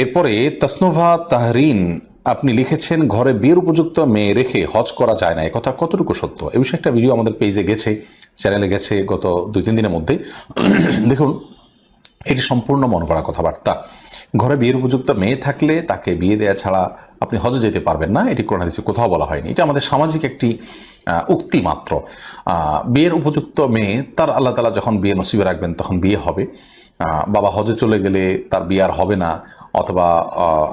এরপরে তাসনুভা তাহরিন আপনি লিখেছেন, ঘরে বিয়ের উপযুক্ত মেয়ে রেখে হজ করা যায় না, একথা কতটুকু সত্য? এ বিষয়ে একটা ভিডিও আমাদের পেজে গেছে, চ্যানেলে গেছে গত 2-3 দিনের মধ্যে। দেখুন, এটি সম্পূর্ণ মন করা কথাবার্তা। ঘরে বিয়ের উপযুক্ত মেয়ে থাকলে তাকে বিয়ে দেওয়া ছাড়া আপনি হজে যেতে পারবেন না, এটি কোরআন হাদিসে কোথাও বলা হয়নি। এটা আমাদের সামাজিক একটি উক্তি মাত্র। বিয়ের উপযুক্ত মেয়ে তার আল্লাহ তাআলা যখন বিয়ে নসিবে রাখবেন তখন বিয়ে হবে। বাবা হজে চলে গেলে তার বিয়ে আর হবে না, অথবা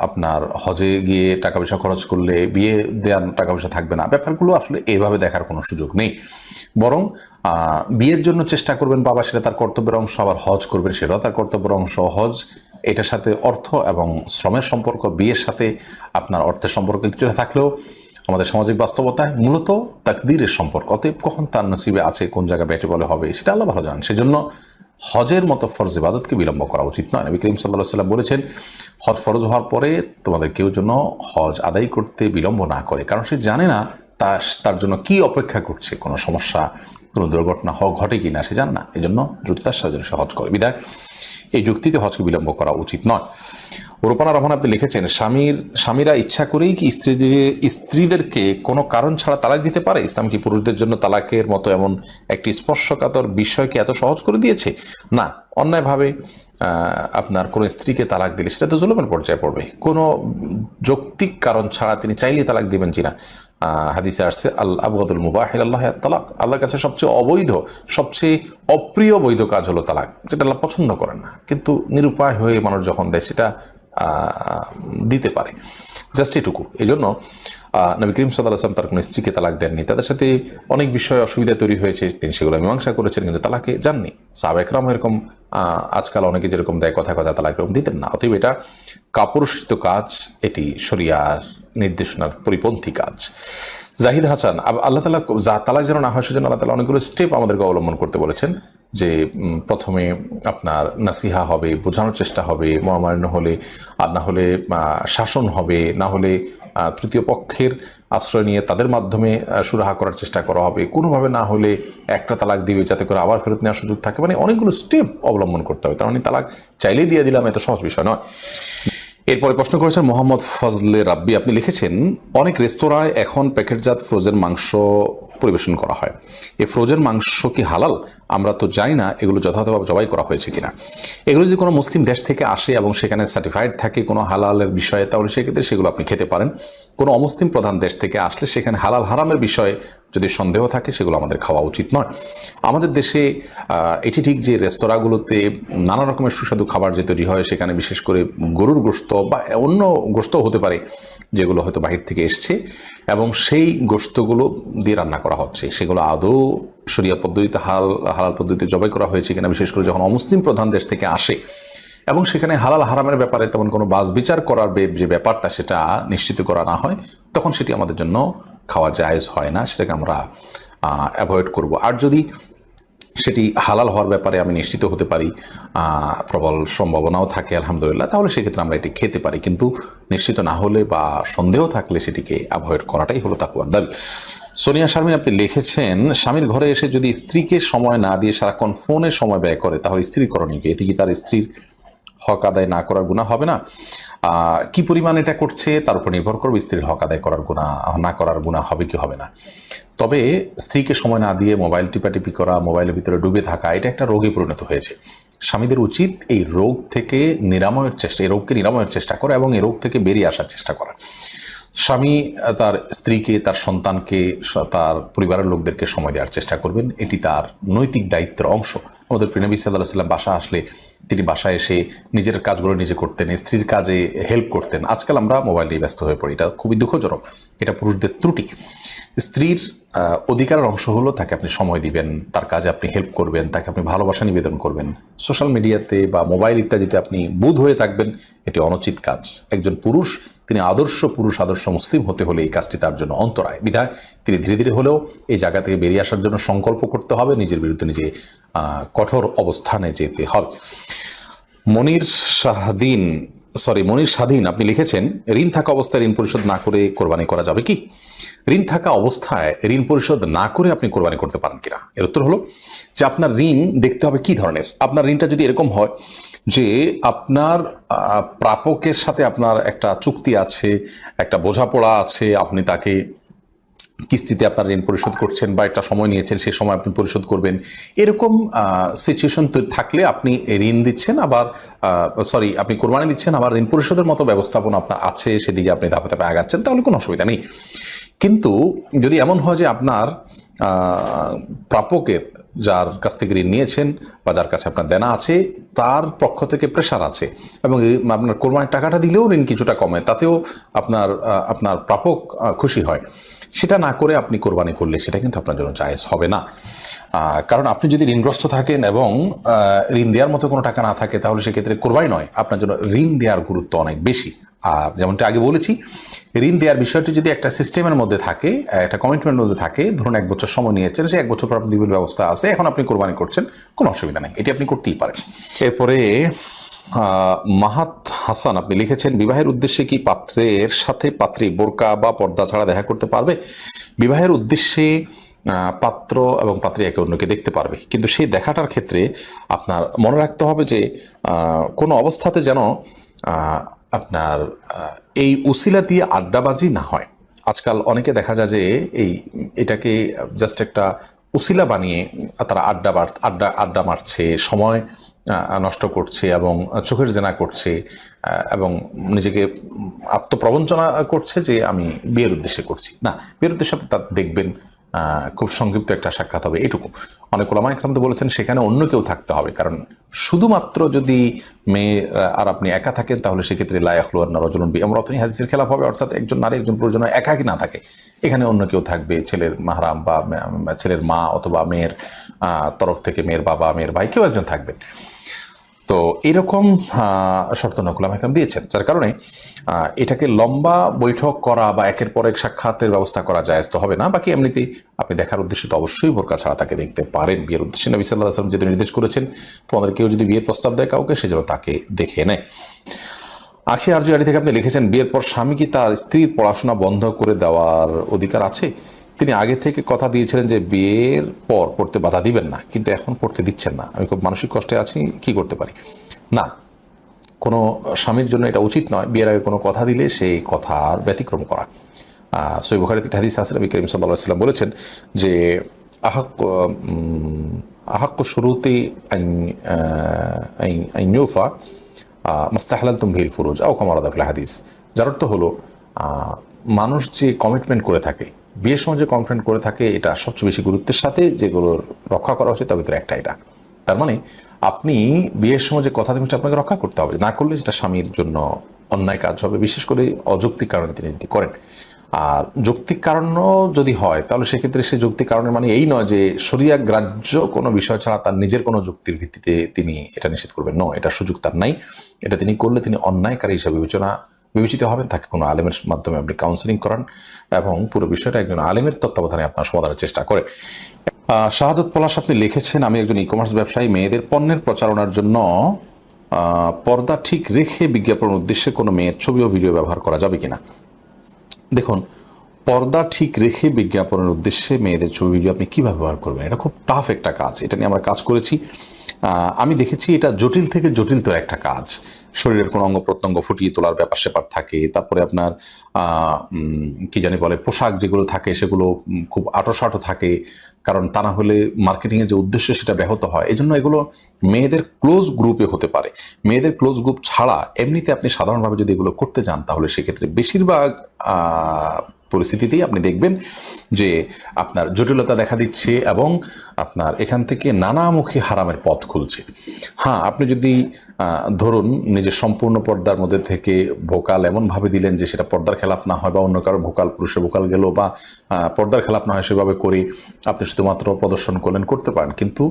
আপনার হজে গিয়ে টাকা পয়সা খরচ করলে বিয়ে দেওয়ার টাকা পয়সা থাকবে না, ব্যাপারগুলো আসলে এইভাবে দেখার কোনো সুযোগ নেই। বরং বিয়ের জন্য চেষ্টা করবেন বাবা, সেটা তার কর্তব্যের অংশ। আবার হজ করবেন, সেটাও তার কর্তব্যের অংশ। হজ এটার সাথে অর্থ এবং শ্রমের সম্পর্ক, বিয়ের সাথে আপনার অর্থের সম্পর্ক কিছুটা থাকলেও আমাদের সামাজিক বাস্তবতায় মূলত তাকদীরের সম্পর্ক। অতএব কখন তার নসিবে আছে, কোন জায়গায় ব্যাটে বলে হবে, সেটা আল্লাহ ভালো জানেন। সেজন্য হজের মতো ফরজ ইবাদতকে বিলম্ব করা উচিত নয়। নবী করিম সাল্লাল্লাহু আলাইহি ওয়াসাল্লাম বলেছেন, হজ ফরজ হওয়ার পরে তোমাদের কেউ যেন হজ আদায় করতে বিলম্ব না করে, কারণ সে জানে না তার জন্য কি অপেক্ষা করছে, কোনো সমস্যা, কোনো দুর্ঘটনা ঘটে কিনা সে জানে না। এই জন্য দ্রুততার সাথে সে হজ করে। বিধায় এই যুক্তিতে হজকে বিলম্ব করা উচিত নয়। রূপানা রহমান আপনি লিখেছেন, স্বামীরা ইচ্ছা করেই কি স্ত্রীদেরকে কোনো কারণ ছাড়া তালাক দিতে পারে? ইসলাম কি পুরুষদের জন্য তালাকের মতো এমন একটি স্পর্শকাতর বিষয়কে এত সহজ করে দিয়েছে? না, অন্যায়ভাবে আপনার কোনো স্ত্রীকে তালাক দিলে সেটা তো জুলুমের পর্যায়ে পড়বে। কোনো যৌক্তিক কারণ ছাড়া তিনি চাইলেই তালাক দিবেন কিনা? হাদিসে আসছে, আল আবগাদুল মুবাহ ইলাল্লাহি আত-তালাক, আল্লাহর কাছে সবচেয়ে অবৈধ, সবচেয়ে অপ্রিয় বৈধ কাজ হলো তালাক, যেটা আল্লাহ পছন্দ করেন না। কিন্তু নিরুপায় হয়ে মানুষ যখন দেয় সেটা দিতে পারে, জাস্ট এটুকু। এই জন্য নবী করিম সাল্লাল্লাহু আলাইহি ওয়াসাল্লাম তার কোনো স্ত্রীকে তালাক দেননি। তাদের সাথে অনেক বিষয়ে অসুবিধা তৈরি হয়েছে, তিনি সেগুলো মীমাংসা করেছেন, কিন্তু তালাকে যাননি। সাহাবা একরাম এরকম আজকাল অনেকে যেরকম দেয় কথা কথা তালাক এরকম দিতেন না। অতএব এটা কাপুরুষিত কাজ, এটি শরিয়ার নির্দেশনার পরিপন্থী কাজ। জাহিদ হাসান, আল্লাহ তাআলা তালাক যেন না হয় সেজন্য আল্লাহ তাআলা অনেকগুলো স্টেপ আমাদেরকে অবলম্বন করতে বলেছেন। যে প্রথমে আপনার নাসিহা হবে, বোঝানোর চেষ্টা হবে, মনোমালিন্য হলে, আর না হলে শাসন হবে, না হলে তৃতীয় পক্ষের আশ্রয় নিয়ে তাদের মাধ্যমে সুরাহা করার চেষ্টা করা হবে, কোনোভাবে না হলে একটা তালাক দিবে যাতে করে আবার ফেরত নেওয়ার সুযোগ থাকে। মানে অনেকগুলো স্টেপ অবলম্বন করতে হবে। তার মানে তালাক চাইলেই দিয়ে দিলাম এত সহজ বিষয় নয়। এরপরে প্রশ্ন করেছেন মোহাম্মদ ফজলে রাব্বি, আপনি লিখেছেন, অনেক রেস্তোরাঁয় এখন প্যাকেটজাত ফ্রোজেন মাংস পরিবেশন করা হয়। এই ফ্রোজেন মাংস কি হালাল? আমরা তো জানি না এগুলো যথাযথভাবে জবাই করা হয়েছে কিনা। এগুলো যদি কোনো মুসলিম দেশ থেকে আসে এবং সেখানে সার্টিফাইড থাকে কোনো হালালের বিষয়ে, তাহলে সেক্ষেত্রে সেগুলো আপনি খেতে পারেন। কোনো অমুসলিম প্রধান দেশ থেকে আসলে সেখানে হালাল হারামের বিষয়ে যদি সন্দেহ থাকে, সেগুলো আমাদের খাওয়া উচিত নয়। আমাদের দেশে এটি ঠিক যে রেস্তোরাঁগুলোতে নানা রকমের সুস্বাদু খাবার যে তৈরি হয়, সেখানে বিশেষ করে গরুর গোশত বা অন্য গোশতও হতে পারে যেগুলো হয়তো বাহির থেকে এসছে, এবং সেই গোশতগুলো দিয়ে রান্না করা হচ্ছে, সেগুলো আদৌ শরিয়া পদ্ধতিতে হালাল পদ্ধতিতে জবাই করা হয়েছে কিনা, বিশেষ করে যখন অমুসলিম প্রধান দেশ থেকে আসে এবং সেখানে হালাল হারামের ব্যাপারে তেমন কোনো বাজ বিচার করার যে ব্যাপারটা সেটা নিশ্চিত করা না হয়, তখন সেটি আমাদের জন্য খাওয়া জায়েজ হয় না, সেটাকে আমরা অ্যাভয়েড করব। আর যদি সেটি হালাল হওয়ার ব্যাপারে আমি নিশ্চিত হতে পারি, প্রবল সম্ভাবনাও থাকে আলহামদুলিল্লাহ, তাহলে সেক্ষেত্রে আমরা এটি খেতে পারি। কিন্তু নিশ্চিত না হলে বা সন্দেহ থাকলে সেটিকে অ্যাভয়েড করাটাই হলো তাকওয়ার দাবি। সোনিয়া শারমিন আপনি লিখেছেন, স্বামীর ঘরে এসে যদি স্ত্রীকে সময় না দিয়ে সারাক্ষণ ফোনে সময় ব্যয় করে, তাহলে স্ত্রীর করণীয় কি? এতে কি তার স্ত্রীর হক আদায় না করার গুনাহ হবে না? কি পরিমাণ এটা করছে তার উপর নির্ভর করবে স্ত্রীর হক আদায় করার গুনাহ না করার গুনাহ হবে কি হবে না। তবে স্ত্রীকে সময় না দিয়ে মোবাইল টিপাটিপি করা, মোবাইলের ভিতরে ডুবে থাকা, এটা একটা রোগে পরিণত হয়েছে। স্বামীদের উচিত এই রোগ থেকে এই রোগকে নিরাময়ের চেষ্টা করা এবং এই রোগ থেকে বেরিয়ে আসার চেষ্টা করা। স্বামী তার স্ত্রীকে, তার সন্তানকে, তার পরিবারের লোকদেরকে সময় দেওয়ার চেষ্টা করবেন, এটি তার নৈতিক দায়িত্বের অংশ। আমাদের প্রিয় নবী সাল্লাল্লাহু আলাইহি ওয়াসাল্লাম বাসা আসলে তিনি বাসায় এসে নিজের কাজগুলো নিজে করতেন, স্ত্রীর কাজে হেল্প করতেন। আজকাল আমরা মোবাইল নিয়ে ব্যস্ত হয়ে পড়ি, এটা খুবই দুঃখজনক, এটা পুরুষদের ত্রুটি। স্ত্রীর অধিকারের অংশ হলো তাকে আপনি সময় দিবেন, তার কাজে আপনি হেল্প করবেন, তাকে আপনি ভালোবাসা নিবেদন করবেন। সোশ্যাল মিডিয়াতে বা মোবাইল ইত্যাদিতে আপনি বুঁদ হয়ে থাকবেন, এটি অনুচিত কাজ। একজন পুরুষ, তিনি আদর্শ পুরুষ, আদর্শ মুসলিম হতে হলে এই কাজটি তার জন্য অন্তরায়। বিধায় তিনি ধীরে ধীরে হলেও এই জায়গা থেকে বেরিয়ে আসার জন্য সংকল্প করতে হবে, নিজের বিরুদ্ধে নিজে কঠোর অবস্থানে যেতে হবে। মনির স্বাধীন আপনি লিখেছেন, ঋণ থাকা অবস্থায় ঋণ পরিশোধ না করে কোরবানি করা যাবে কি? ঋণ থাকা অবস্থায় ঋণ পরিশোধ না করে আপনি কোরবানি করতে পারেন কিনা? এর উত্তর হলো যে আপনার ঋণ দেখতে হবে কি ধরনের। আপনার ঋণটা যদি এরকম হয় যে আপনার প্রাপকের সাথে আপনার একটা চুক্তি আছে, একটা বোঝাপড়া আছে, আপনি তাকে কিস্তিতে আপনার ঋণ পরিশোধ করছেন বা একটা সময় নিয়েছেন, সেই সময় আপনি পরিশোধ করবেন, এরকম সিচুয়েশন থাকলে আপনি ঋণ দিচ্ছেন, আবার আপনি কোরবানি দিচ্ছেন, আবার ঋণ পরিশোধের মতো ব্যবস্থাপনা আপনার আছে, সেদিকে আপনি ধাপে ধাপে আগাচ্ছেন, তাহলে কোনো অসুবিধা নেই। কিন্তু যদি এমন হয় যে আপনার প্রাপকের, যার কাছ থেকে ঋণ নিয়েছেন বা যার কাছে আপনার দেনা আছে, তার পক্ষ থেকে প্রেশার আছে এবং আপনার কোরবানির টাকাটা দিলেও ঋণ কিছুটা কমে, তাতেও আপনার প্রাপক খুশি হয়, সেটা না করে আপনি কোরবানি করলে সেটা কিন্তু আপনার জন্য জায়েজ হবে না। কারণ আপনি যদি ঋণগ্রস্ত থাকেন এবং ঋণ দেওয়ার মতো কোনো টাকা না থাকে, তাহলে সেক্ষেত্রে কোরবানি নয়, আপনার জন্য ঋণ দেওয়ার গুরুত্ব অনেক বেশি। আর যেমনটা আগে বলেছি, ঋণ দেওয়ার বিষয়টি যদি একটা সিস্টেমের মধ্যে থাকে, একটা কমিটমেন্টের মধ্যে থাকে, ধরুন 1 বছর সময় নিয়েছেন, সে 1 বছর পর আপনি দিবেন ব্যবস্থা আছে, এখন আপনি কোরবানি করছেন, কোনো অসুবিধা নেই, এটি আপনি করতেই পারেন। এরপরে মাহাত হাসান আপনি লিখেছেন, বিবাহের উদ্দেশ্যে কি পাত্রের সাথে পাত্রী বোরকা বা পর্দা ছাড়া দেখা করতে পারবে? বিবাহের উদ্দেশ্যে পাত্র এবং পাত্রী একে অন্যকে দেখতে পারবে, কিন্তু সেই দেখাটার ক্ষেত্রে আপনার মনে রাখতে হবে যে কোনো অবস্থাতে যেন আপনার এই উসিলা দিয়ে আড্ডাবাজি না হয়। আজকাল অনেকে দেখা যায় যে এটাকে জাস্ট একটা উসিলা বানিয়ে তারা আড্ডা মারছে, সময় নষ্ট করছে এবং চোখের জেনা করছে এবং নিজেকে আত্মপ্রবঞ্চনা করছে যে আমি বিয়ের উদ্দেশ্যে করছি। না, বিয়ের উদ্দেশ্যে আপনি তা দেখবেন খুব সংক্ষিপ্ত একটা সাক্ষাৎ হবে, এটুকু। অনেক ওলামা ইকরাম তো বলেছেন সেখানে অন্য কেউ থাকতে হবে, কারণ শুধুমাত্র যদি মেয়ে আর আপনি একা থাকেন, তাহলে সেক্ষেত্রে লা ইয়াখলুওয়ান্না রাজুলুন বিইমরাতিন হাদিসের খেলাফ হবে, অর্থাৎ একজন নারী একজন পুরুষ যেন একাকী না থাকে, এখানে অন্য কেউ থাকবে, ছেলের মাহরাম বা ছেলের মা অথবা মেয়ের তরফ থেকে মেয়ের বাবা, মেয়ের ভাই, কেউ একজন থাকবেন। তো এরকম শর্ত ওলামা ইকরাম দিয়েছেন, যার কারণে এটাকে লম্বা বৈঠক করা বা একের পর এক সাক্ষাতের ব্যবস্থা করা জায়েজ তো হবে না। বাকি এমনিতেই আপনি দেখার উদ্দেশ্যে তো অবশ্যই বোরকা ছাড়া তাকে দেখতে পারেন। বিয়ের উদ্দেশ্যে নবী সাল্লাল্লাহু আলাইহি ওয়াসাল্লাম যেহেতু নির্দেশ করেছেন, তোমাদের কেউ যদি বিয়ের প্রস্তাব দেয় কাউকে, সে যেন তাকে দেখে নেয়। আখি আরজুয়ারি থেকে আপনি লিখেছেন, বিয়ের পর স্বামী কি তার স্ত্রীর পড়াশোনা বন্ধ করে দেওয়ার অধিকার আছে? তিনি আগে থেকে কথা দিয়েছিলেন যে বিয়ের পর পড়তে বাধা দিবেন না, কিন্তু এখন পড়তে দিচ্ছেন না, আমি খুব মানসিক কষ্টে আছি, কি করতে পারি? না, কোনো স্বামীর জন্য এটা উচিত নয় বিয়ের আগে কোনো কথা দিলে সেই কথার ব্যতিক্রম করা। সহিহ বুখারীতে একটা হাদিস আছে, নবী করিম সাল্লাল্লাহু আলাইহি ওয়াসাল্লাম বলেছেন যে আহাক্কু শুরুতি আন ইউফা মাস্তাহলালতুম বিহিল ফুরুজ আও কামা ওয়ারাদা ফিল হাদিস। যার অর্থ হলো, মানুষ যে কমিটমেন্ট করে থাকে, বিয়ের সময় যে কমিটমেন্ট করে থাকে, এটা সবচেয়ে বেশি গুরুত্বের সাথে যেগুলোর রক্ষা করা উচিত তার ভিতরে একটা এটা। তার মানে আপনি বিয়ের সময় যে কথা দেবেন আপনাকে রক্ষা করতে হবে, না করলে সেটা স্বামীর জন্য অন্যায় কাজ হবে, বিশেষ করে অযৌক্তিক কারণে তিনি যদি করেন। আর যৌক্তিক কারণও যদি হয়, তাহলে সেক্ষেত্রে সে যৌক্তিক কারণের মানে এই নয় যে শরিয়া গ্রাহ্য কোনো বিষয় ছাড়া তার নিজের কোনো যুক্তির ভিত্তিতে তিনি এটা নিষেধ করবেন। নো, এটা সুযোগ তার নাই। এটা তিনি করলে তিনি অন্যায়কারী হিসাবে বিবেচিত হবেন। তাকে কোনো আলেমের মাধ্যমে আপনি কাউন্সিলিং করান এবং পুরো বিষয়টা একজন আলেমের তত্ত্বাবধানে আপনার সমাধানের চেষ্টা করেন। শাহাদত পলাশ আপনি লিখেছেন, আমি একজন ই কমার্স ব্যবসায়ী, মেয়েদের পণ্যের প্রচারণার জন্য পর্দা ঠিক রেখে বিজ্ঞাপনের উদ্দেশ্যে কোনো মেয়ের ছবি ও ভিডিও ব্যবহার করা যাবে কিনা? দেখুন, পর্দা ঠিক রেখে বিজ্ঞাপনের উদ্দেশ্যে মেয়েদের ছবি ভিডিও আপনি কীভাবে ব্যবহার করবেন, এটা খুব টাফ একটা কাজ। এটা নিয়ে আমরা কাজ করেছি, আমি দেখেছি এটা জটিল থেকে জটিলতর একটা কাজ। শরীরের কোনো অঙ্গ প্রত্যঙ্গ ফুটিয়ে তোলার ব্যাপার স্যাপার থাকে, তারপরে আপনার কি জানি বলে পোশাক যেগুলো থাকে সেগুলো খুব আঁটো থাকে, কারণ তা না হলে মার্কেটিংয়ের যে উদ্দেশ্য সেটা ব্যাহত হয়। এই জন্য এগুলো মেয়েদের ক্লোজ গ্রুপে হতে পারে। মেয়েদের ক্লোজ গ্রুপ ছাড়া এমনিতে আপনি সাধারণভাবে যদি এগুলো করতে যান, তাহলে সেক্ষেত্রে বেশিরভাগ পরিস্থিতিতেই আপনি দেখবেন যে আপনার জটিলতা দেখা দিচ্ছে এবং আপনার এখান থেকে নানামুখী হারামের পথ খুলছে। হ্যাঁ, আপনি যদি ধরুন নিজের সম্পূর্ণ পর্দার মধ্যে থেকে ভোকাল এমনভাবে দিলেন যে সেটা পর্দার খেলাফ না হয়, বা অন্য কারো ভোকাল পুরুষের ভোকাল গেল বা পর্দার খেলাফ না হয়, সেভাবে করে আপনি শুধুমাত্র প্রদর্শন করতে পারেন। কিন্তু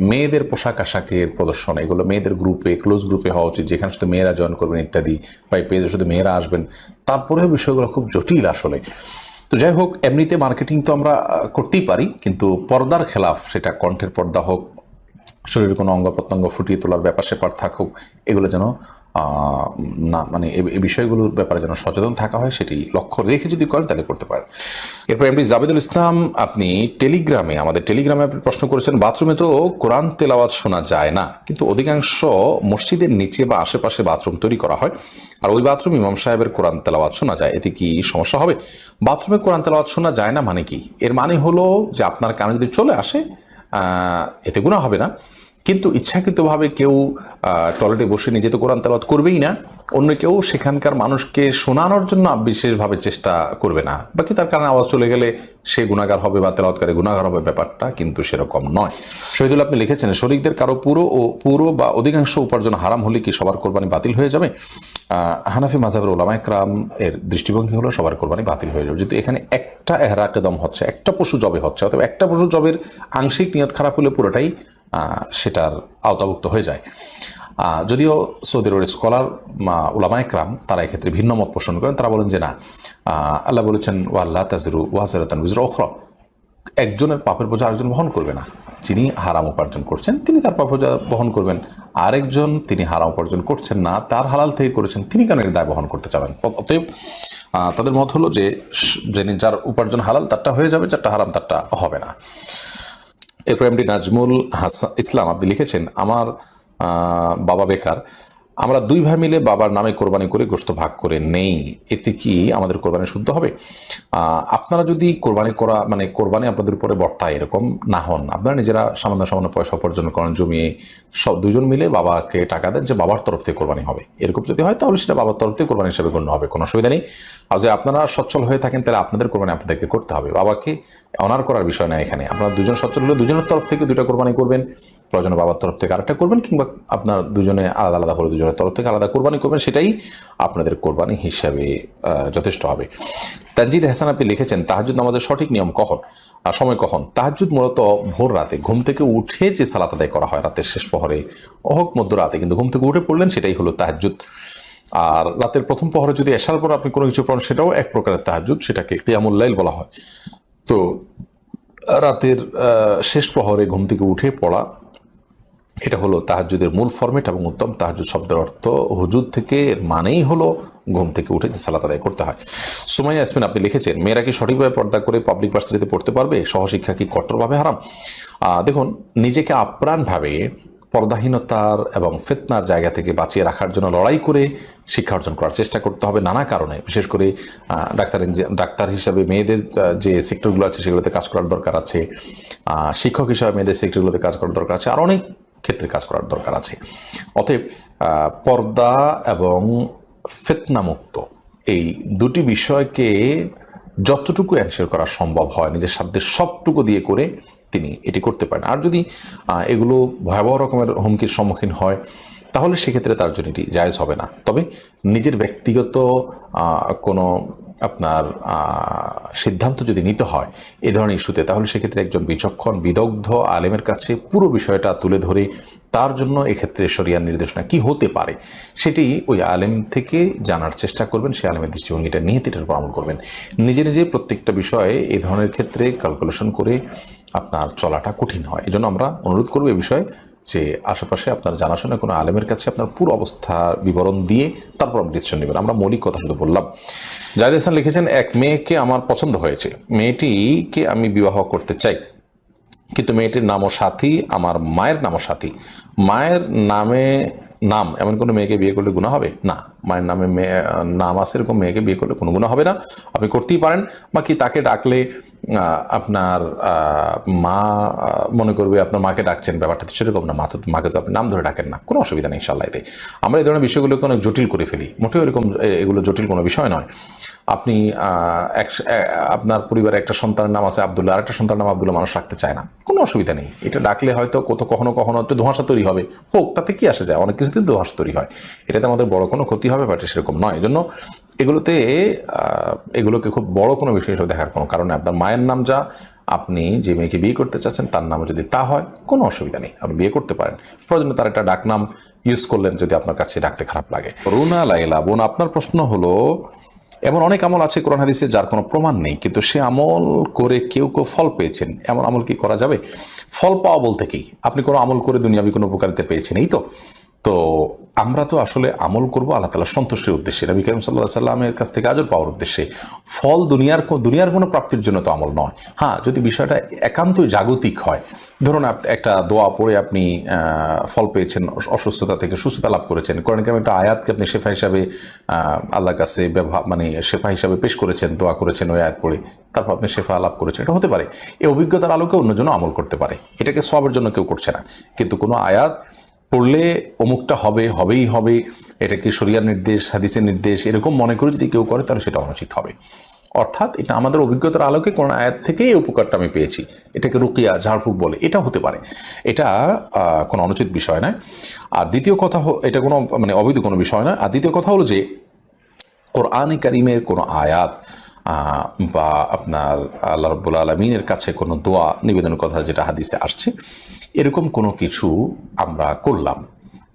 মেয়েদের পোশাক আশাকের প্রদর্শন, এগুলো মেয়েদের গ্রুপে, ক্লোজ গ্রুপে হওয়া উচিত, যেখানে শুধু মেয়েরা জয়েন করবেন ইত্যাদি, বা এই পেজে শুধু মেয়েরা আসবেন। তারপরেও বিষয়গুলো খুব জটিল আসলে। তো যাই হোক, এমনিতে মার্কেটিং তো আমরা করতেই পারি, কিন্তু পর্দার খেলাফ, সেটা কণ্ঠের পর্দা হোক, শরীরের কোনো অঙ্গ প্রত্যঙ্গ ফুটিয়ে তোলার ব্যাপার স্যাপার থাকুক, এগুলো যেন না মানে এই বিষয়গুলোর ব্যাপারে যেন সচেতন থাকা হয়, সেটি লক্ষ্য রেখে যদি করেন তাহলে করতে পারেন। এরপর এমডি জাবেদুল ইসলাম, আপনি আমাদের টেলিগ্রামে আপনি প্রশ্ন করেছেন, বাথরুমে তো কোরআন তেলাওয়াত শোনা যায় না, কিন্তু অধিকাংশ মসজিদের নিচে বা আশেপাশে বাথরুম তৈরি করা হয়, আর ওই বাথরুম ইমাম সাহেবের কোরআন তেলাওয়াত শোনা যায়, এতে কি সমস্যা হবে? বাথরুমে কোরআন তেলাওয়াত শোনা যায় না মানে কি? এর মানে হলো যে আপনার কানে যদি চলে আসে এতে গুনাহ হবে না, কিন্তু ইচ্ছাকৃতভাবে কেউ টয়লেটে বসে নিজে তো কোরআন তেলাওয়াত করবেই না, অন্য কেউ সেখানকার মানুষকে শোনানোর জন্য বিশেষভাবে চেষ্টা করবে না, বাকি তার কারণে আওয়াজ চলে গেলে সে গুনাহগার হবে বা তেলাওয়াতকারী গুনাহগার হবে, ব্যাপারটা কিন্তু সেরকম নয়। শহীদুল, আপনি লিখেছেন, শরীকদের কারো পুরো বা অধিকাংশ উপার্জন হারাম হলে কি সবার কোরবানি বাতিল হয়ে যাবে? হানাফি মাযহাবের উলামা ইকরাম এর দৃষ্টিভঙ্গি হলো সবার কোরবানি বাতিল হয়ে যাবে যদি এখানে একটা এহরাকে দম হচ্ছে, একটা পশু জবে হচ্ছে, অথবা একটা পশু জবের আংশিক নিয়ত খারাপ হলে পুরোটাই সেটার আওতাভুক্ত হয়ে যায়। যদিও সৌদি আরবের স্কলার উলামা ইকরাম তারা এক্ষেত্রে ভিন্ন মত পোষণ করেন, তারা বলেন যে না, আল্লাহ বলেছেন ওয়াল্লা তাজরু ওয়াজরাতান উযরা উখরা, একজনের পাপের বোঝা আরেকজন বহন করবে না। যিনি হারাম উপার্জন করছেন তিনি তার পাপ বোঝা বহন করবেন, আরেকজন তিনি হারাম উপার্জন করছেন না, তার হালাল থেকে করেছেন, তিনি কেন এর দায় বহন করতে চাবেন? অতএব তাদের মত হলো যে যার উপার্জন হালাল তারটা হয়ে যাবে, যারটা হারাম তারটা হবে না। এরপর এমডি নাজমুল ইসলাম, আপনি লিখেছেন, আমার বাবা বেকার, আমরা দুই ভাই মিলে বাবার নামে কোরবানি করে গোশত ভাগ করে নেই, এতে কি আমাদের কোরবানি শুদ্ধ হবে? আপনারা যদি কোরবানি করা মানে কোরবানি আপনাদের উপরে বর্তায় এরকম না হন, আপনারা নিজেরা সামান্য পয়সা উপার্জন করেন, জমিয়ে সব দুজন মিলে বাবাকে টাকা দেন যে বাবার তরফ থেকে কোরবানি হবে, এরকম যদি হয় তাহলে সেটা বাবার তরফ থেকে কোরবানি হিসেবে গণ্য হবে, কোনো অসুবিধা নেই। আর যদি আপনারা সচ্ছল হয়ে থাকেন তাহলে আপনাদের কোরবানি আপনাদেরকে করতে হবে, বাবাকে অনার করার বিষয় না এখানে। আপনারা দুজন সচ্ছল হলে দুজনের তরফ থেকে দুইটা কোরবানি করবেন, প্রয়োজনে বাবার তরফ থেকে আরেকটা করবেন, কিংবা আপনার দুজনে আলাদা আলাদা করে দুজনের তরফ থেকে আলাদা কোরবানি করবেন, সেটাই আপনাদের কোরবানি হিসাবে যথেষ্ট হবে। তানজিদ হাসান, আপনি লিখেছেন, তাহাজ্জুদ নামাজের সঠিক নিয়ম কখন, সময় কখন? তাহাজ্জুদ মূলত ভোর রাতে ঘুম থেকে উঠে যে সালাত আদায় করা হয় রাতের শেষ প্রহরে, হোক মধ্যরাতে, কিন্তু ঘুম থেকে উঠে পড়লেন সেটাই হলো তাহাজ্জুদ। আর রাতের প্রথম প্রহরে যদি এশার পর আপনি কোনো কিছু পড়েন সেটাও এক প্রকারের তাহাজ্জুদ, সেটাকে কিয়ামুল লাইল বলা হয়। তো রাতের শেষ প্রহরে ঘুম থেকে উঠে পড়া, এটা হলো তাহাজ্জুদের মূল ফরম্যাট এবং উত্তম। তাহাজ্জুদ শব্দের অর্থ হুজুদ থেকে, এর মানেই হলো ঘুম থেকে উঠে যে সালাত আদায় করতে হয়। সুমাইয়া ইয়াসমিন, আপনি লিখেছেন, মেয়েরা কি সঠিকভাবে পর্দা করে পাবলিক ভার্সিটিতে পড়তে পারবে? সহশিক্ষা কি কঠোরভাবে হারাম? দেখুন, নিজেকে আপ্রাণভাবে পর্দাহীনতার এবং ফিতনার জায়গা থেকে বাঁচিয়ে রাখার জন্য লড়াই করে শিক্ষা অর্জন করার চেষ্টা করতে হবে নানা কারণে, বিশেষ করে ডাক্তার হিসাবে মেয়েদের যে সেক্টরগুলো আছে সেগুলোতে কাজ করার দরকার আছে, শিক্ষক হিসাবে মেয়েদের সেক্টরগুলোতে কাজ করার দরকার আছে, আর অনেক ক্ষেত্রে কাজ করার দরকার আছে। অতএব পর্দা এবং ফিতনামুক্ত এই দুটি বিষয়কে যতটুকু এনশিওর করা সম্ভব হয় নিজের সাধ্যের সবটুকু দিয়ে করে তিনি এটি করতে পারেন। আর যদি এগুলো ভয়াবহ রকমের হুমকির সম্মুখীন হয় তাহলে সেক্ষেত্রে তার জন্য এটি জায়েজ হবে না। তবে নিজের ব্যক্তিগত কোনো আপনার সিদ্ধান্ত যদি নিতে হয় এই ধরনের ইস্যুতে, তাহলে সেক্ষেত্রে একজন বিচক্ষণ বিদগ্ধ আলেমের কাছে পুরো বিষয়টা তুলে ধরে তার জন্য এক্ষেত্রে শরিয়ার নির্দেশনা কি হতে পারে সেটি ওই আলেম থেকে জানার চেষ্টা করবেন, সেই আলেমের দৃষ্টিভঙ্গিটা নিয়ে এটার উপর আমল করবেন। নিজে নিজে প্রত্যেকটা বিষয়ে এই ধরনের ক্ষেত্রে ক্যালকুলেশন করে আপনার চলাটা কঠিন হয়। এই জন্য আমরা অনুরোধ করবো এই বিষয়ে যে আশেপাশে আপনার জানাশোনা কোনো আলেমের কাছে আপনার পুরো অবস্থার বিবরণ দিয়ে তারপর আপনি ডিসিশন নেবেন। আমরা মৌলিক কথা শুধু বললাম। জাহিদ হাসান লিখেছেন, এক মেয়েকে আমার পছন্দ হয়েছে, মেয়েটিকে আমি বিবাহ করতে চাই, কিন্তু মেয়েটির নামও সাথী, আমার মায়ের নামও সাথী। মায়ের নাম এমন কোনো মেয়েকে বিয়ে করলে গুনাহ হবে? না, মায়ের নামে নাম আছে এরকম মেয়েকে বিয়ে করলে কোনো গুনাহ হবে না, আপনি করতেই পারেন। বাকি তাকে ডাকলে আপনার মা মনে করবে আপনার মাকে ডাকছেন, ব্যাপারটা তো সেরকম না, মাকে তো আপনি নাম ধরে ডাকেন না, কোনো অসুবিধা নেই ইনশাআল্লাহ। এতে আমরা এই ধরনের বিষয়গুলোকে অনেক জটিল করে ফেলি, মোটেও এরকম এগুলো জটিল কোনো বিষয় নয়। আপনি আপনার পরিবারে একটা সন্তানের নাম আছে আব্দুল্লাহ, আরেকটা সন্তানের নাম আব্দুল্লাহ, মানুষ রাখতে চায় না, কোনো অসুবিধা নেই। এটা ডাকলে হয়তো কখনো একটু ধোঁয়াশা তৈরি হবে, হোক, তাতে কি আসে যায়, অনেক কিছুতে ধোঁয়াশা তৈরি হয়, এটাতে আমাদের বড় কোনো ক্ষতি হবে বাট সেরকম নয়। এজন্য এগুলোকে খুব বড় কোনো বিষয় হিসেবে দেখার কোনো কারণে, আপনার মায়ের নাম যা, আপনি যে মেয়েকে বিয়ে করতে চাচ্ছেন তার নাম যদি তা হয় কোনো অসুবিধা নেই, আপনি বিয়ে করতে পারেন। প্রয়োজনে তার একটা ডাকনাম ইউজ করলেন যদি আপনার কাছে ডাকতে খারাপ লাগে। রুনা লাইলা বোন, আপনার প্রশ্ন হলো, এমন অনেক আমল আছে কোরআন হাদিসে যার কোনো প্রমাণ নেই, কিন্তু সে আমল করে কেউ ফল পেয়েছেন, এমন আমল কি করা যাবে? ফল পাওয়া বলতে কি, আপনি কোনো আমল করে দুনিয়াবি কোনো উপকারিতা পেয়েছেন এই তো? তো আমরা তো আসলে আমল করব আল্লাহ তাআলার সন্তুষ্টির উদ্দেশ্যে, নবী করিম সাল্লাল্লাহু আলাইহি সাল্লামের কাছ থেকে আজর পাওয়ার উদ্দেশ্যে। ফল দুনিয়ার কোনো প্রাপ্তির জন্য তো আমল নয়। হ্যাঁ, যদি বিষয়টা একান্তই জাগতিক হয়, ধরুন একটা দোয়া পড়ে আপনি ফল পেয়েছেন, অসুস্থতা থেকে সুস্থতা লাভ করেছেন, কোরআন কারিমের একটা আয়াতকে আপনি শেফা হিসাবে আল্লাহর কাছে শেফা হিসাবে পেশ করেছেন, দোয়া করেছেন ওই আয়াত পড়ে, তারপর আপনি শেফা লাভ করেছেন, এটা হতে পারে। এই অভিজ্ঞতার আলোকে অন্যজন আমল করতে পারে, এটাকে সওয়াবের জন্য কেউ করছে না। কিন্তু কোনো আয়াত পড়লে অমুকটা হবেই হবে, এটা কি শরিয়ার নির্দেশ, হাদিসের নির্দেশ, এরকম মনে করে যদি কেউ করে তাহলে সেটা অনুচিত হবে। অর্থাৎ এটা আমাদের অভিজ্ঞতার আলোকে কোন আয়াত থেকে এই উপকারটা আমি পেয়েছি, এটাকে রুকিয়া ঝাড়ফুঁক বলে, এটা হতে পারে, এটা কোনো অনুচিত বিষয় নয়। আর দ্বিতীয় কথা, এটা কোনো অবৈধ কোনো বিষয় নয়। আর দ্বিতীয় কথা হলো যে কোরআনে কারিমের কোনো আয়াত বা আপনার আল্লাহ রাব্বুল আলামিনের কাছে কোনো দোয়া নিবেদনের কথা যেটা হাদিসে আসছে, এরকম কোনো কিছু আমরা